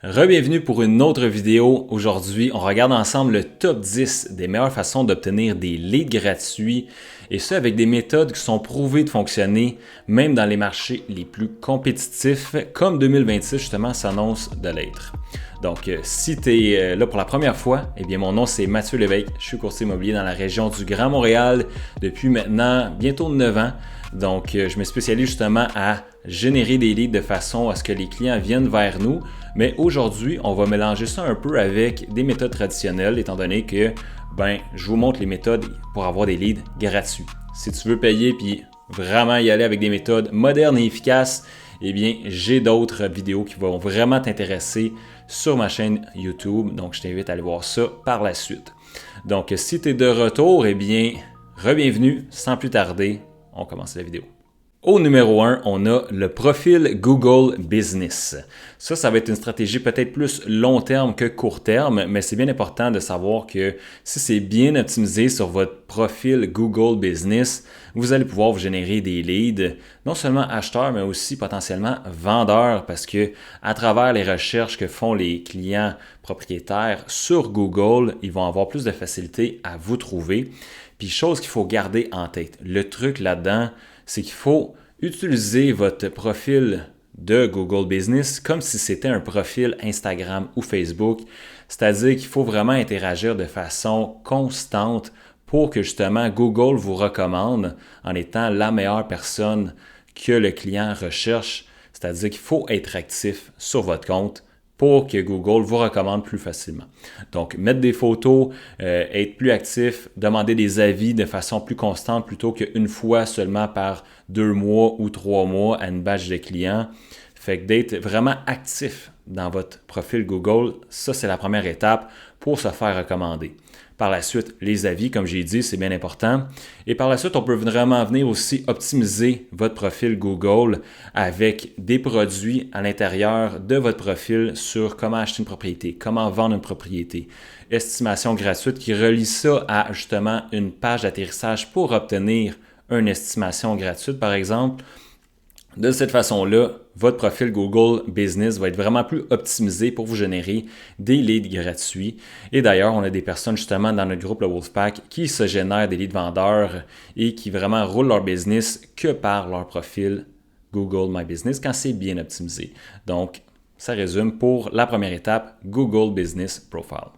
Re-bienvenue pour une autre vidéo. Aujourd'hui, on regarde ensemble le top 10 des meilleures façons d'obtenir des leads gratuits et ce avec des méthodes qui sont prouvées de fonctionner même dans les marchés les plus compétitifs comme 2026 justement s'annonce de l'être. Donc, si tu es là pour la première fois, eh bien mon nom c'est Mathieu Lévesque, je suis courtier immobilier dans la région du Grand Montréal depuis maintenant bientôt 9 ans. Donc, je me spécialise justement à générer des leads de façon à ce que les clients viennent vers nous. Mais aujourd'hui, on va mélanger ça un peu avec des méthodes traditionnelles, étant donné que je vous montre les méthodes pour avoir des leads gratuits. Si tu veux payer puis vraiment y aller avec des méthodes modernes et efficaces, eh bien, j'ai d'autres vidéos qui vont vraiment t'intéresser sur ma chaîne YouTube. Donc, je t'invite à aller voir ça par la suite. Donc, si tu es de retour, eh bien, re-bienvenue. Sans plus tarder, on commence la vidéo. Au numéro 1, on a le profil Google Business. Ça va être une stratégie peut-être plus long terme que court terme, mais c'est bien important de savoir que si c'est bien optimisé sur votre profil Google Business, vous allez pouvoir vous générer des leads, non seulement acheteurs, mais aussi potentiellement vendeurs, parce que à travers les recherches que font les clients propriétaires sur Google, ils vont avoir plus de facilité à vous trouver. Puis chose qu'il faut garder en tête, le truc là-dedans, c'est qu'il faut utiliser votre profil de Google Business comme si c'était un profil Instagram ou Facebook. C'est-à-dire qu'il faut vraiment interagir de façon constante pour que justement Google vous recommande en étant la meilleure personne que le client recherche. C'est-à-dire qu'il faut être actif sur votre compte pour que Google vous recommande plus facilement. Donc, mettre des photos, être plus actif, demander des avis de façon plus constante plutôt qu'une fois seulement par 2 mois ou 3 mois à une batch de clients. Fait que d'être vraiment actif dans votre profil Google, ça c'est la première étape pour se faire recommander. Par la suite, les avis, comme j'ai dit, c'est bien important. Et par la suite, on peut vraiment venir aussi optimiser votre profil Google avec des produits à l'intérieur de votre profil sur comment acheter une propriété, comment vendre une propriété, estimation gratuite qui relie ça à justement une page d'atterrissage pour obtenir une estimation gratuite, par exemple. De cette façon-là, votre profil Google Business va être vraiment plus optimisé pour vous générer des leads gratuits. Et d'ailleurs, on a des personnes justement dans notre groupe, le Wolfpack, qui se génèrent des leads vendeurs et qui vraiment roulent leur business que par leur profil Google My Business quand c'est bien optimisé. Donc, ça résume pour la première étape, Google Business Profile.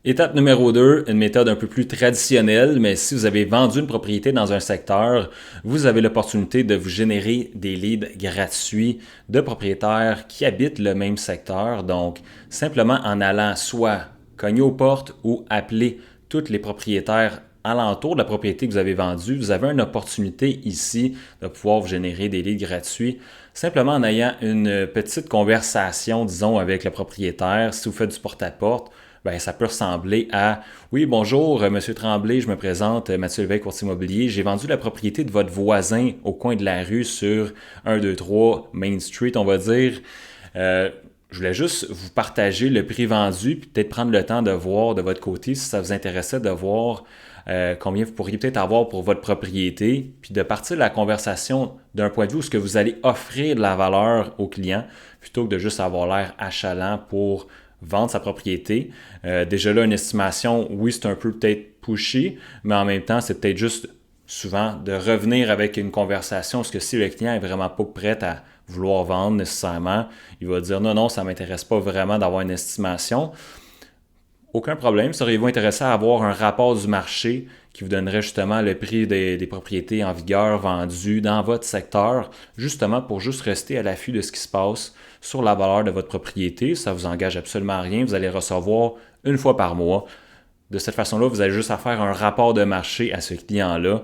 Étape numéro 2, une méthode un peu plus traditionnelle, mais si vous avez vendu une propriété dans un secteur, vous avez l'opportunité de vous générer des leads gratuits de propriétaires qui habitent le même secteur. Donc, simplement en allant soit cogner aux portes ou appeler tous les propriétaires alentour de la propriété que vous avez vendue, vous avez une opportunité ici de pouvoir vous générer des leads gratuits simplement en ayant une petite conversation, disons, avec le propriétaire. Si vous faites du porte-à-porte, ça peut ressembler à « Oui, bonjour, Monsieur Tremblay, je me présente, Mathieu Lévesque, courtier immobilier. J'ai vendu la propriété de votre voisin au coin de la rue sur 1, 2, 3 Main Street, on va dire. Je voulais juste vous partager le prix vendu puis peut-être prendre le temps de voir de votre côté si ça vous intéressait de voir combien vous pourriez peut-être avoir pour votre propriété, puis de partir de la conversation d'un point de vue où ce que vous allez offrir de la valeur au client plutôt que de juste avoir l'air achalant pour vendre sa propriété. Déjà là, une estimation, oui, c'est un peu peut-être pushy, mais en même temps, c'est peut-être juste souvent de revenir avec une conversation parce que si le client est vraiment pas prêt à vouloir vendre nécessairement, il va dire non, ça ne m'intéresse pas vraiment d'avoir une estimation. Aucun problème. Seriez-vous intéressé à avoir un rapport du marché qui vous donnerait justement le prix des propriétés en vigueur vendues dans votre secteur, justement pour juste rester à l'affût de ce qui se passe sur la valeur de votre propriété. Ça ne vous engage absolument à rien. Vous allez recevoir une fois par mois. De cette façon-là, vous avez juste à faire un rapport de marché à ce client-là.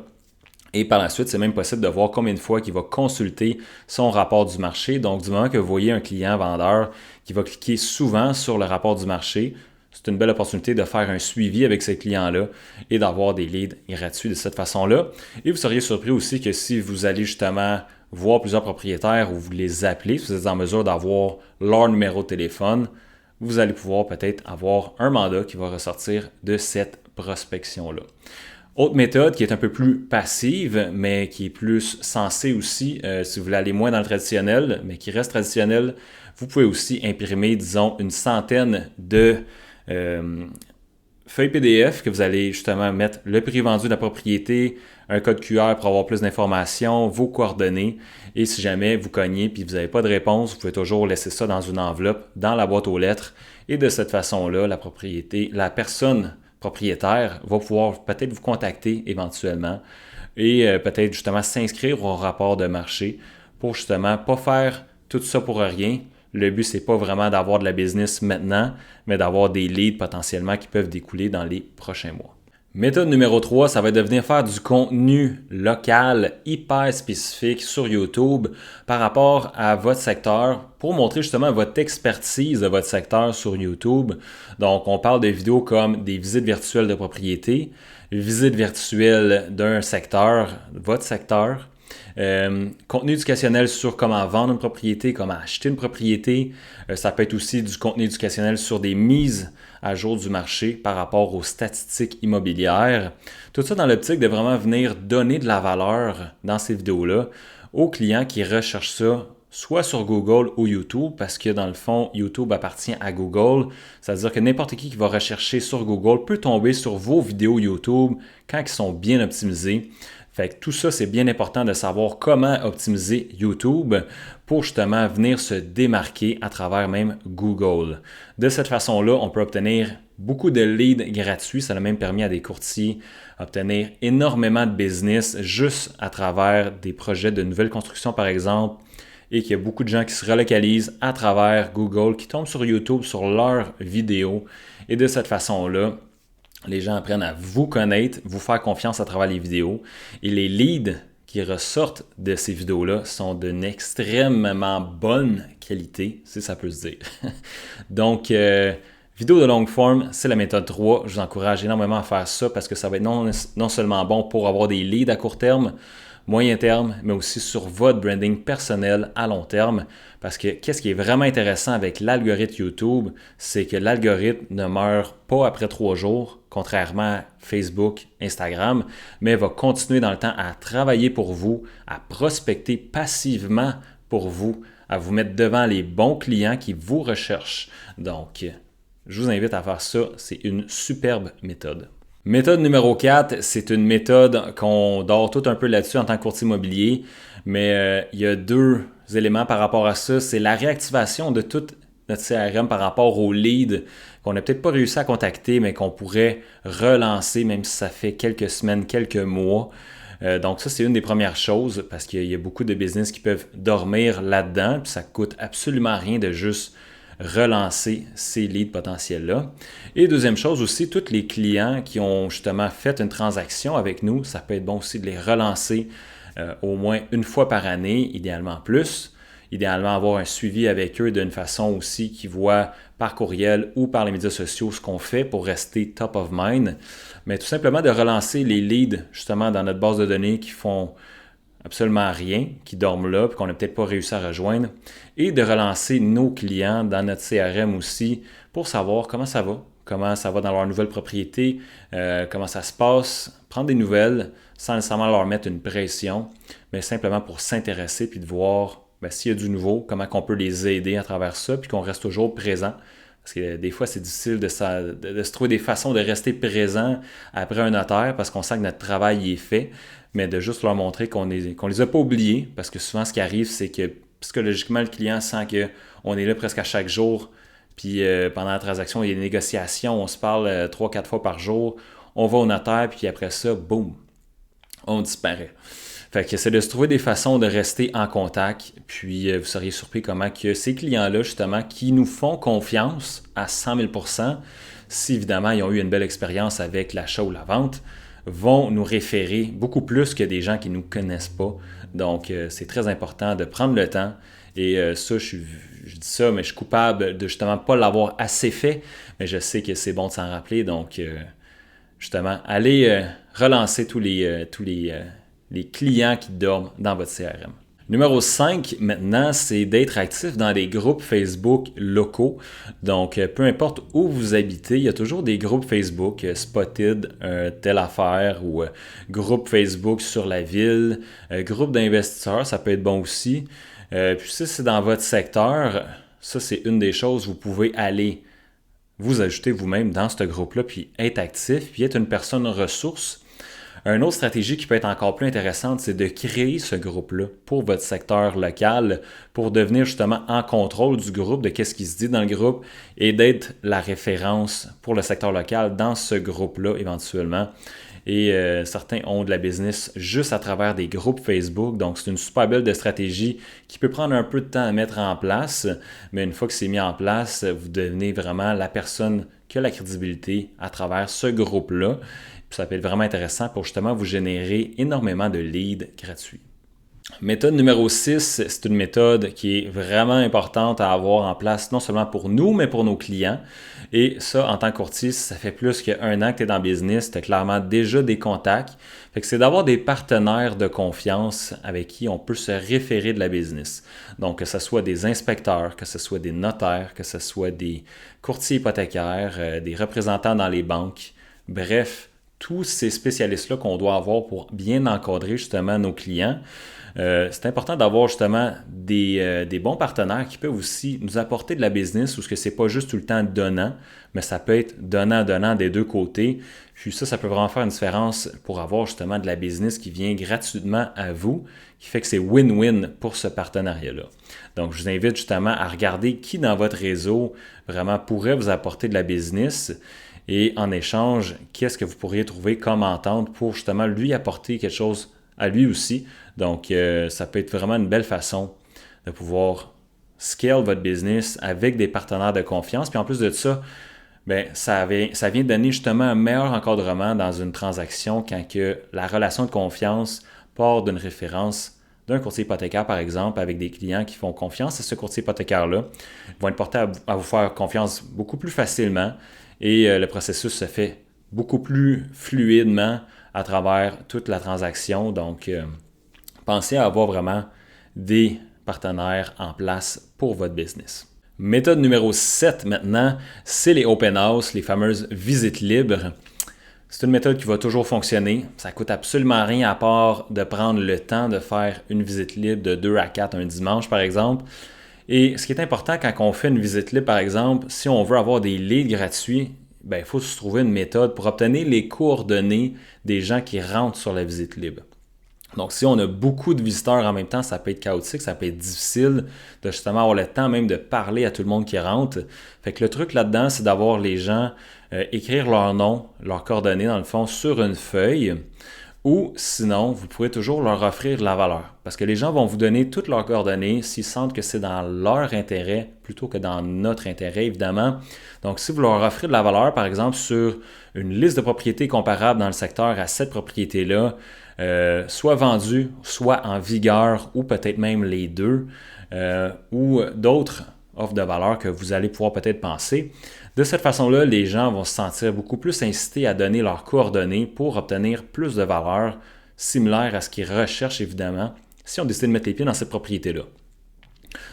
Et par la suite, c'est même possible de voir combien de fois il va consulter son rapport du marché. Donc, du moment que vous voyez un client vendeur qui va cliquer souvent sur le rapport du marché, c'est une belle opportunité de faire un suivi avec ces clients-là et d'avoir des leads gratuits de cette façon-là. Et vous seriez surpris aussi que si vous allez justement voir plusieurs propriétaires ou vous les appelez, si vous êtes en mesure d'avoir leur numéro de téléphone, vous allez pouvoir peut-être avoir un mandat qui va ressortir de cette prospection-là. Autre méthode qui est un peu plus passive, mais qui est plus sensée aussi, si vous voulez aller moins dans le traditionnel, mais qui reste traditionnel, Vous pouvez aussi imprimer, disons, une centaine de feuilles PDF que vous allez justement mettre le prix vendu de la propriété, un code QR pour avoir plus d'informations, vos coordonnées. Et si jamais vous cognez et vous n'avez pas de réponse, vous pouvez toujours laisser ça dans une enveloppe, dans la boîte aux lettres. Et de cette façon-là, la personne propriétaire va pouvoir peut-être vous contacter éventuellement et peut-être justement s'inscrire au rapport de marché pour justement pas faire tout ça pour rien. Le but, c'est pas vraiment d'avoir de la business maintenant, mais d'avoir des leads potentiellement qui peuvent découler dans les prochains mois. Méthode numéro 3, ça va être de venir faire du contenu local hyper spécifique sur YouTube par rapport à votre secteur pour montrer justement votre expertise de votre secteur sur YouTube. Donc, on parle de vidéos comme des visites virtuelles de propriété, visites virtuelles d'un secteur, votre secteur, contenu éducationnel sur comment vendre une propriété, comment acheter une propriété. Ça peut être aussi du contenu éducationnel sur des mises à jour du marché par rapport aux statistiques immobilières. Tout ça dans l'optique de vraiment venir donner de la valeur dans ces vidéos-là aux clients qui recherchent ça soit sur Google ou YouTube, parce que dans le fond, YouTube appartient à Google. C'est-à-dire que n'importe qui va rechercher sur Google peut tomber sur vos vidéos YouTube quand ils sont bien optimisés. Fait que tout ça, c'est bien important de savoir comment optimiser YouTube pour justement venir se démarquer à travers même Google. De cette façon-là, on peut obtenir beaucoup de leads gratuits. Ça a même permis à des courtiers d'obtenir énormément de business juste à travers des projets de nouvelle construction, par exemple, et qu'il y a beaucoup de gens qui se relocalisent à travers Google, qui tombent sur YouTube sur leurs vidéos. Et de cette façon-là, les gens apprennent à vous connaître, vous faire confiance à travers les vidéos. Et les leads qui ressortent de ces vidéos-là sont d'une extrêmement bonne qualité, si ça peut se dire. Donc, vidéo de longue forme, c'est la méthode 3. Je vous encourage énormément à faire ça parce que ça va être non seulement bon pour avoir des leads à court terme, moyen terme, mais aussi sur votre branding personnel à long terme. Parce que qu'est-ce qui est vraiment intéressant avec l'algorithme YouTube, c'est que l'algorithme ne meurt pas après 3 jours, contrairement à Facebook, Instagram, mais va continuer dans le temps à travailler pour vous, à prospecter passivement pour vous, à vous mettre devant les bons clients qui vous recherchent. Donc, je vous invite à faire ça. C'est une superbe méthode. Méthode numéro 4, c'est une méthode qu'on dort tout un peu là-dessus en tant que courtier immobilier, mais il y a 2 éléments par rapport à ça. C'est la réactivation de toute notre CRM par rapport aux leads qu'on n'a peut-être pas réussi à contacter, mais qu'on pourrait relancer même si ça fait quelques semaines, quelques mois. Donc ça, c'est une des premières choses parce qu'il y a beaucoup de business qui peuvent dormir là-dedans, puis ça coûte absolument rien de juste relancer ces leads potentiels-là. Et deuxième chose aussi, tous les clients qui ont justement fait une transaction avec nous, ça peut être bon aussi de les relancer au moins une fois par année, idéalement plus. Idéalement avoir un suivi avec eux d'une façon aussi qu'ils voient par courriel ou par les médias sociaux ce qu'on fait pour rester top of mind. Mais tout simplement de relancer les leads justement dans notre base de données qui font absolument rien, qui dorment là, puis qu'on n'a peut-être pas réussi à rejoindre, et de relancer nos clients dans notre CRM aussi pour savoir comment ça va dans leur nouvelle propriété, comment ça se passe, prendre des nouvelles sans nécessairement leur mettre une pression, mais simplement pour s'intéresser puis de voir s'il y a du nouveau, comment on peut les aider à travers ça, puis qu'on reste toujours présent. Parce que des fois, c'est difficile de se trouver des façons de rester présent après un notaire parce qu'on sent que notre travail est fait, mais de juste leur montrer qu'on les a pas oubliés, parce que souvent, ce qui arrive, c'est que psychologiquement, le client sent qu'on est là presque à chaque jour, puis pendant la transaction, il y a des négociations, on se parle 3-4 fois par jour, on va au notaire, puis après ça, boum, on disparaît. Fait que c'est de se trouver des façons de rester en contact, puis vous seriez surpris comment que ces clients-là, justement, qui nous font confiance à 100 000 %, si évidemment ils ont eu une belle expérience avec l'achat ou la vente, vont nous référer beaucoup plus que des gens qui ne nous connaissent pas. Donc, c'est très important de prendre le temps. Et ça, je dis ça, mais je suis coupable de justement pas l'avoir assez fait, mais je sais que c'est bon de s'en rappeler. Donc, justement, allez relancer tous les clients qui dorment dans votre CRM. Numéro 5, maintenant, c'est d'être actif dans des groupes Facebook locaux. Donc, peu importe où vous habitez, il y a toujours des groupes Facebook, Spotted, telle affaire, ou groupe Facebook sur la ville, groupe d'investisseurs, ça peut être bon aussi. Puis si c'est dans votre secteur, ça c'est une des choses, vous pouvez aller vous ajouter vous-même dans ce groupe-là, puis être actif, puis être une personne ressource. Une autre stratégie qui peut être encore plus intéressante, c'est de créer ce groupe-là pour votre secteur local, pour devenir justement en contrôle du groupe, de qu'est-ce qui se dit dans le groupe, et d'être la référence pour le secteur local dans ce groupe-là éventuellement. Et certains ont de la business juste à travers des groupes Facebook. Donc, c'est une super belle stratégie qui peut prendre un peu de temps à mettre en place. Mais une fois que c'est mis en place, vous devenez vraiment la personne qui a la crédibilité à travers ce groupe-là. Puis ça peut être vraiment intéressant pour justement vous générer énormément de leads gratuits. Méthode numéro 6, c'est une méthode qui est vraiment importante à avoir en place, non seulement pour nous, mais pour nos clients. Et ça, en tant que courtier, ça fait plus qu'un an que tu es dans le business, tu as clairement déjà des contacts. Fait que c'est d'avoir des partenaires de confiance avec qui on peut se référer de la business. Donc, que ce soit des inspecteurs, que ce soit des notaires, que ce soit des courtiers hypothécaires, des représentants dans les banques. Bref, tous ces spécialistes-là qu'on doit avoir pour bien encadrer justement nos clients. C'est important d'avoir justement des bons partenaires qui peuvent aussi nous apporter de la business où ce que c'est pas juste tout le temps donnant, mais ça peut être donnant des deux côtés. Puis ça peut vraiment faire une différence pour avoir justement de la business qui vient gratuitement à vous, qui fait que c'est win-win pour ce partenariat-là. Donc, je vous invite justement à regarder qui dans votre réseau vraiment pourrait vous apporter de la business. Et en échange, qu'est-ce que vous pourriez trouver comme entente pour justement lui apporter quelque chose à lui aussi. Donc, ça peut être vraiment une belle façon de pouvoir scale votre business avec des partenaires de confiance. Puis en plus de ça, bien, ça vient donner justement un meilleur encadrement dans une transaction quand que la relation de confiance part d'une référence d'un courtier hypothécaire, par exemple, avec des clients qui font confiance à ce courtier hypothécaire-là. Ils vont être portés à vous faire confiance beaucoup plus facilement et le processus se fait beaucoup plus fluidement à travers toute la transaction. Donc, pensez à avoir vraiment des partenaires en place pour votre business. Méthode numéro 7 maintenant, c'est les open house, les fameuses visites libres. C'est une méthode qui va toujours fonctionner. Ça ne coûte absolument rien à part de prendre le temps de faire une visite libre de 2 à 4 un dimanche, par exemple. Et ce qui est important quand on fait une visite libre, par exemple, si on veut avoir des leads gratuits, il faut se trouver une méthode pour obtenir les coordonnées des gens qui rentrent sur la visite libre. Donc, si on a beaucoup de visiteurs en même temps, ça peut être chaotique, ça peut être difficile de justement avoir le temps même de parler à tout le monde qui rentre. Fait que le truc là-dedans, c'est d'avoir les gens écrire leur nom, leurs coordonnées dans le fond sur une feuille. Ou sinon, vous pourrez toujours leur offrir de la valeur. Parce que les gens vont vous donner toutes leurs coordonnées s'ils sentent que c'est dans leur intérêt plutôt que dans notre intérêt, évidemment. Donc, si vous leur offrez de la valeur, par exemple, sur une liste de propriétés comparables dans le secteur à cette propriété-là, soit vendue, soit en vigueur, ou peut-être même les deux, ou d'autres offres de valeur que vous allez pouvoir peut-être penser. De cette façon-là, les gens vont se sentir beaucoup plus incités à donner leurs coordonnées pour obtenir plus de valeur similaire à ce qu'ils recherchent, évidemment, si on décide de mettre les pieds dans cette propriété-là.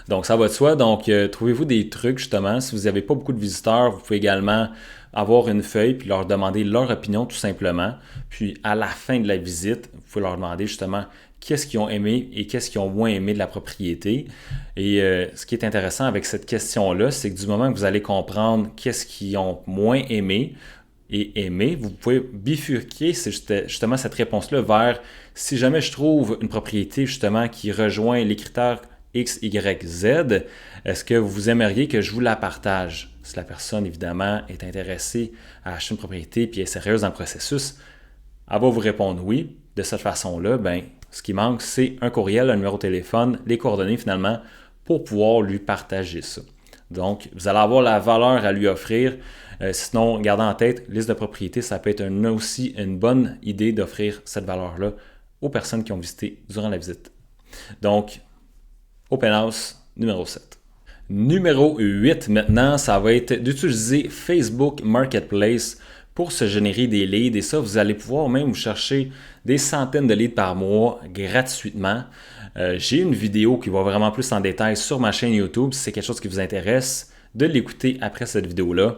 Donc, ça va de soi. Donc, trouvez-vous des trucs, justement. Si vous n'avez pas beaucoup de visiteurs, vous pouvez également avoir une feuille puis leur demander leur opinion, tout simplement. Puis, à la fin de la visite, vous pouvez leur demander, justement, qu'est-ce qu'ils ont aimé et qu'est-ce qu'ils ont moins aimé de la propriété. Et ce qui est intéressant avec cette question-là, c'est que du moment que vous allez comprendre qu'est-ce qu'ils ont moins aimé et aimé, vous pouvez bifurquer justement cette réponse-là vers si jamais je trouve une propriété justement qui rejoint les critères X, Y, Z, est-ce que vous aimeriez que je vous la partage? Si la personne, évidemment, est intéressée à acheter une propriété et est sérieuse dans le processus, elle va vous répondre oui. De cette façon-là, ce qui manque, c'est un courriel, un numéro de téléphone, les coordonnées finalement, pour pouvoir lui partager ça. Donc, vous allez avoir la valeur à lui offrir. Sinon, gardez en tête, liste de propriétés, ça peut être aussi une bonne idée d'offrir cette valeur-là aux personnes qui ont visité durant la visite. Donc, Open House numéro 7. Numéro 8 maintenant, ça va être d'utiliser Facebook Marketplace pour se générer des leads. Et ça, vous allez pouvoir même vous chercher des centaines de leads par mois gratuitement. J'ai une vidéo qui va vraiment plus en détail sur ma chaîne YouTube. Si c'est quelque chose qui vous intéresse, de l'écouter après cette vidéo-là.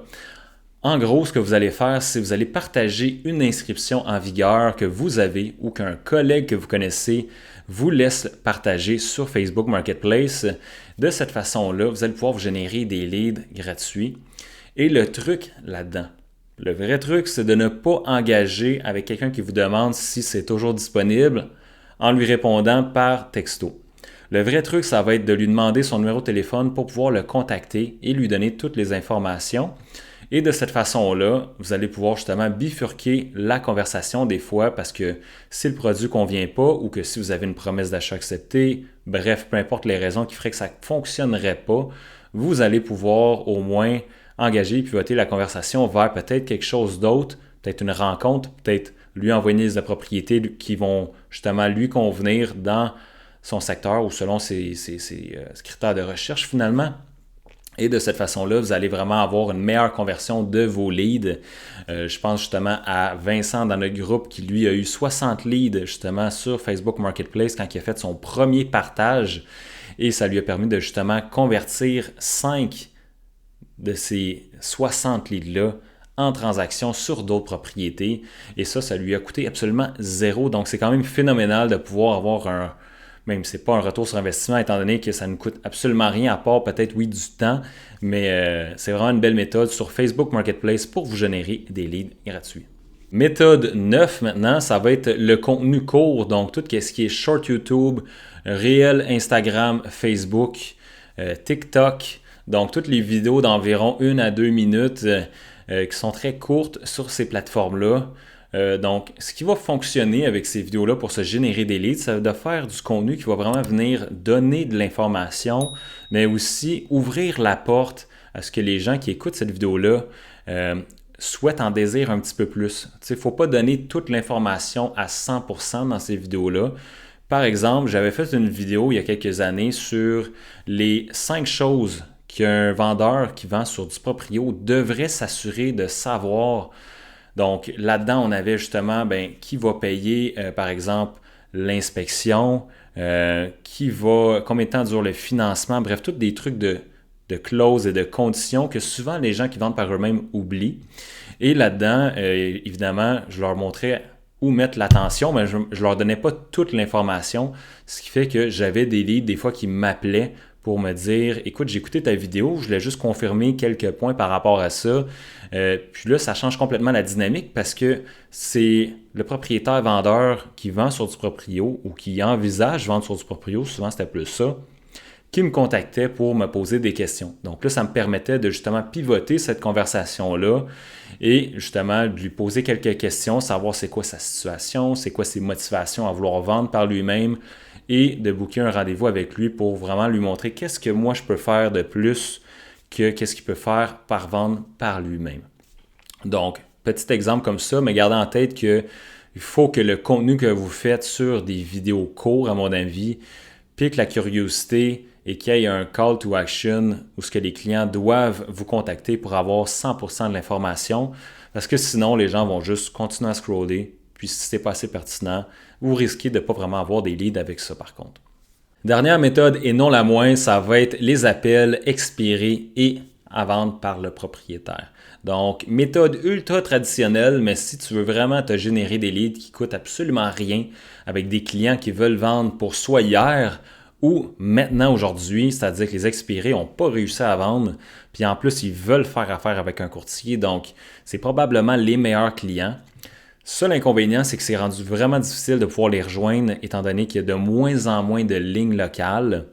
En gros, ce que vous allez faire, c'est que vous allez partager une inscription en vigueur que vous avez ou qu'un collègue que vous connaissez vous laisse partager sur Facebook Marketplace. De cette façon-là, vous allez pouvoir vous générer des leads gratuits. Et le truc là-dedans, le vrai truc, c'est de ne pas engager avec quelqu'un qui vous demande si c'est toujours disponible en lui répondant par texto. Le vrai truc, ça va être de lui demander son numéro de téléphone pour pouvoir le contacter et lui donner toutes les informations. Et de cette façon-là, vous allez pouvoir justement bifurquer la conversation des fois parce que si le produit ne convient pas ou que si vous avez une promesse d'achat acceptée, bref, peu importe les raisons qui feraient que ça ne fonctionnerait pas, vous allez pouvoir au moins engager et pivoter la conversation vers peut-être quelque chose d'autre, peut-être une rencontre, peut-être lui envoyer une liste de propriétés qui vont justement lui convenir dans son secteur ou selon ses critères de recherche finalement. Et de cette façon-là, vous allez vraiment avoir une meilleure conversion de vos leads. Je pense justement à Vincent dans notre groupe qui, lui, a eu 60 leads justement sur Facebook Marketplace quand il a fait son premier partage. Et ça lui a permis de justement convertir 5 de ces 60 leads-là en transactions sur d'autres propriétés. Et ça lui a coûté absolument zéro. Donc, c'est quand même phénoménal de pouvoir avoir même si ce n'est pas un retour sur investissement, étant donné que ça ne coûte absolument rien à part peut-être, oui, du temps, mais c'est vraiment une belle méthode sur Facebook Marketplace pour vous générer des leads gratuits. Méthode 9 maintenant, ça va être le contenu court, donc tout ce qui est short YouTube, réel Instagram, Facebook, TikTok, donc toutes les vidéos d'environ 1 à 2 minutes qui sont très courtes sur ces plateformes-là. Donc, ce qui va fonctionner avec ces vidéos-là pour se générer des leads, c'est de faire du contenu qui va vraiment venir donner de l'information, mais aussi ouvrir la porte à ce que les gens qui écoutent cette vidéo-là souhaitent en désirer un petit peu plus. Il ne faut pas donner toute l'information à 100% dans ces vidéos-là. Par exemple, j'avais fait une vidéo il y a quelques années sur les 5 choses qu'un vendeur qui vend sur du proprio devrait s'assurer de savoir. Donc, là-dedans, on avait justement qui va payer, par exemple, l'inspection, combien de temps dure le financement, bref, tous des trucs de clauses et de conditions que souvent les gens qui vendent par eux-mêmes oublient. Et là-dedans, évidemment, je leur montrais où mettre l'attention, mais je ne leur donnais pas toute l'information, ce qui fait que j'avais des leads des fois qui m'appelaient pour me dire « Écoute, j'ai écouté ta vidéo, je voulais juste confirmer quelques points par rapport à ça. » Puis là, ça change complètement la dynamique parce que c'est le propriétaire-vendeur qui vend sur du proprio ou qui envisage vendre sur du proprio, souvent c'était plus ça, qui me contactait pour me poser des questions. Donc là, ça me permettait de justement pivoter cette conversation-là et justement de lui poser quelques questions, savoir c'est quoi sa situation, c'est quoi ses motivations à vouloir vendre par lui-même, et de booker un rendez-vous avec lui pour vraiment lui montrer qu'est-ce que moi je peux faire de plus que qu'est-ce qu'il peut faire par vendre par lui-même. Donc, petit exemple comme ça, mais gardez en tête qu'il faut que le contenu que vous faites sur des vidéos courtes, à mon avis, pique la curiosité et qu'il y ait un call to action où ce que les clients doivent vous contacter pour avoir 100% de l'information, parce que sinon, les gens vont juste continuer à scroller. Puis si ce n'est pas assez pertinent, vous risquez de ne pas vraiment avoir des leads avec ça par contre. Dernière méthode et non la moindre, ça va être les appels expirés et à vendre par le propriétaire. Donc, méthode ultra traditionnelle, mais si tu veux vraiment te générer des leads qui ne coûtent absolument rien avec des clients qui veulent vendre pour soit hier ou maintenant aujourd'hui, c'est-à-dire que les expirés n'ont pas réussi à vendre, puis en plus, ils veulent faire affaire avec un courtier, donc c'est probablement les meilleurs clients. Seul inconvénient, c'est que c'est rendu vraiment difficile de pouvoir les rejoindre étant donné qu'il y a de moins en moins de lignes locales.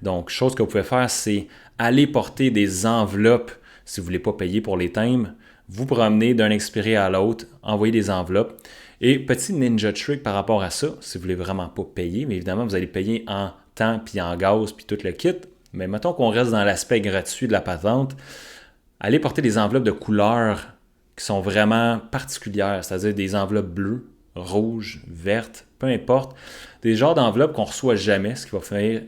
Donc, chose que vous pouvez faire, c'est aller porter des enveloppes si vous ne voulez pas payer pour les timbres. Vous promenez d'un expiré à l'autre, envoyer des enveloppes. Et petit ninja trick par rapport à ça, si vous ne voulez vraiment pas payer, mais évidemment, vous allez payer en temps, puis en gaz, puis tout le kit. Mais mettons qu'on reste dans l'aspect gratuit de la patente. Allez porter des enveloppes de couleur qui sont vraiment particulières, c'est-à-dire des enveloppes bleues, rouges, vertes, peu importe. Des genres d'enveloppes qu'on ne reçoit jamais, ce qui va faire,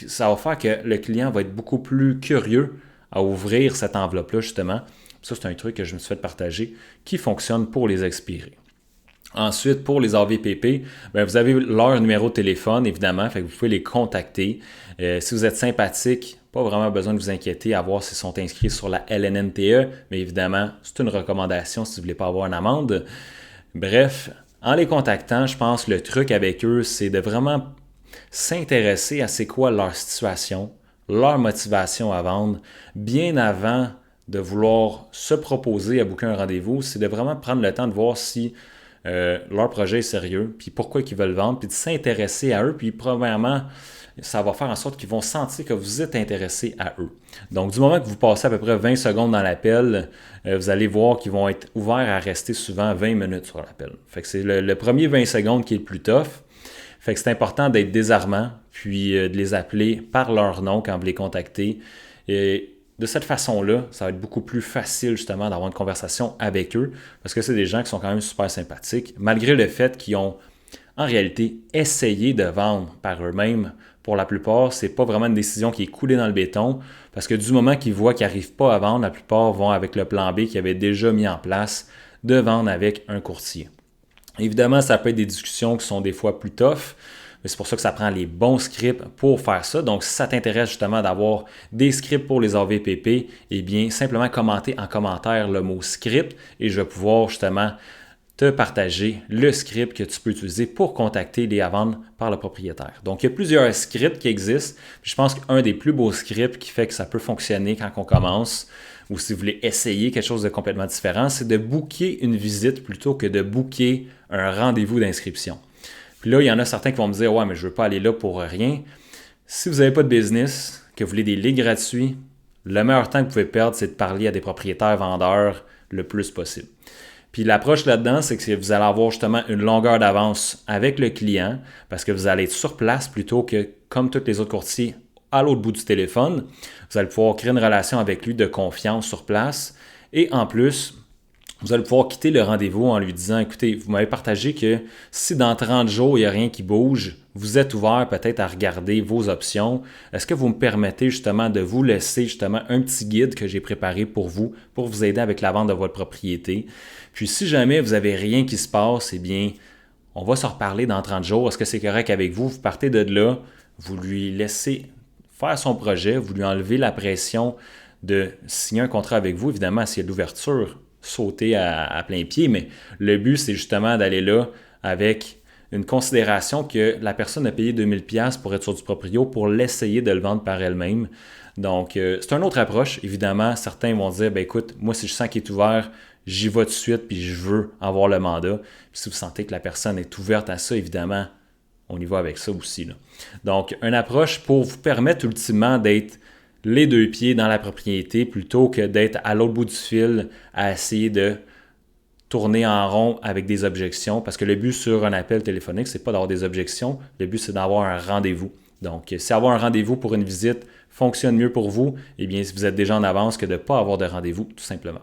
ça va faire que le client va être beaucoup plus curieux à ouvrir cette enveloppe-là, justement. Ça, c'est un truc que je me suis fait partager qui fonctionne pour les expirés. Ensuite, pour les AVPP, vous avez leur numéro de téléphone, évidemment, fait que vous pouvez les contacter. Si vous êtes sympathique, pas vraiment besoin de vous inquiéter à voir s'ils sont inscrits sur la LNNTE, mais évidemment, c'est une recommandation si vous ne voulez pas avoir une amende. Bref, en les contactant, je pense que le truc avec eux, c'est de vraiment s'intéresser à c'est quoi leur situation, leur motivation à vendre, bien avant de vouloir se proposer à booker un rendez-vous, c'est de vraiment prendre le temps de voir si leur projet est sérieux, puis pourquoi ils veulent vendre, puis de s'intéresser à eux, puis premièrement, ça va faire en sorte qu'ils vont sentir que vous êtes intéressé à eux. Donc, du moment que vous passez à peu près 20 secondes dans l'appel, vous allez voir qu'ils vont être ouverts à rester souvent 20 minutes sur l'appel. Fait que c'est le premier 20 secondes qui est le plus tough. Fait que c'est important d'être désarmant, puis de les appeler par leur nom quand vous les contactez. Et de cette façon-là, ça va être beaucoup plus facile justement d'avoir une conversation avec eux, parce que c'est des gens qui sont quand même super sympathiques, malgré le fait qu'ils ont en réalité essayé de vendre par eux-mêmes. Pour la plupart, ce n'est pas vraiment une décision qui est coulée dans le béton, parce que du moment qu'ils voient qu'ils n'arrivent pas à vendre, la plupart vont avec le plan B qu'ils avaient déjà mis en place de vendre avec un courtier. Évidemment, ça peut être des discussions qui sont des fois plus tough, mais c'est pour ça que ça prend les bons scripts pour faire ça. Donc, si ça t'intéresse justement d'avoir des scripts pour les AVPP, eh bien, simplement commenter en commentaire le mot script et je vais pouvoir justement te partager le script que tu peux utiliser pour contacter les à vendre par le propriétaire. Donc, il y a plusieurs scripts qui existent. Puis je pense qu'un des plus beaux scripts qui fait que ça peut fonctionner quand on commence, ou si vous voulez essayer quelque chose de complètement différent, c'est de booker une visite plutôt que de booker un rendez-vous d'inscription. Puis là, il y en a certains qui vont me dire « Ouais, mais je ne veux pas aller là pour rien. » Si vous n'avez pas de business, que vous voulez des leads gratuits, le meilleur temps que vous pouvez perdre, c'est de parler à des propriétaires vendeurs le plus possible. Puis l'approche là-dedans, c'est que vous allez avoir justement une longueur d'avance avec le client parce que vous allez être sur place plutôt que, comme tous les autres courtiers, à l'autre bout du téléphone. Vous allez pouvoir créer une relation avec lui de confiance sur place. Et en plus, vous allez pouvoir quitter le rendez-vous en lui disant « Écoutez, vous m'avez partagé que si dans 30 jours, il n'y a rien qui bouge, vous êtes ouvert peut-être à regarder vos options. Est-ce que vous me permettez justement de vous laisser justement un petit guide que j'ai préparé pour vous aider avec la vente de votre propriété? Puis si jamais vous n'avez rien qui se passe, eh bien, on va se reparler dans 30 jours. Est-ce que c'est correct avec vous? Vous partez de là, vous lui laissez faire son projet, vous lui enlevez la pression de signer un contrat avec vous. Évidemment, s'il y a de l'ouverture, sauter à plein pied, mais le but, c'est justement d'aller là avec une considération que la personne a payé 2000$ pour être sur du proprio pour l'essayer de le vendre par elle-même. Donc, c'est une autre approche. Évidemment, certains vont dire, ben écoute, moi, si je sens qu'il est ouvert, j'y vais tout de suite, puis je veux avoir le mandat. Puis si vous sentez que la personne est ouverte à ça, évidemment, on y va avec ça aussi, là. Donc, une approche pour vous permettre ultimement d'être les deux pieds dans la propriété plutôt que d'être à l'autre bout du fil à essayer de tourner en rond avec des objections. Parce que le but sur un appel téléphonique, c'est pas d'avoir des objections. Le but, c'est d'avoir un rendez-vous. Donc, si avoir un rendez-vous pour une visite fonctionne mieux pour vous, eh bien, vous êtes déjà en avance que de ne pas avoir de rendez-vous, tout simplement.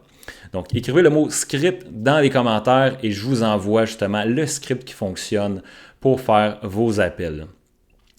Donc, écrivez le mot script dans les commentaires et je vous envoie justement le script qui fonctionne pour faire vos appels.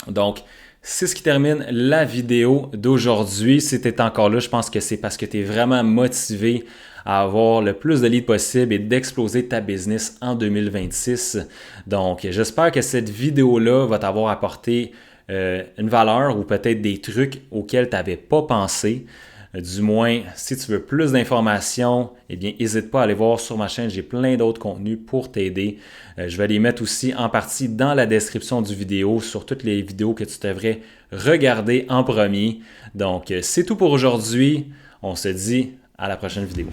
Donc, c'est ce qui termine la vidéo d'aujourd'hui. Si tu es encore là, je pense que c'est parce que tu es vraiment motivé à avoir le plus de leads possible et d'exploser ta business en 2026. Donc, j'espère que cette vidéo-là va t'avoir apporté une valeur ou peut-être des trucs auxquels tu n'avais pas pensé. Du moins, si tu veux plus d'informations, eh bien, n'hésite pas à aller voir sur ma chaîne. J'ai plein d'autres contenus pour t'aider. Je vais les mettre aussi en partie dans la description du vidéo sur toutes les vidéos que tu devrais regarder en premier. Donc, c'est tout pour aujourd'hui. On se dit à la prochaine vidéo.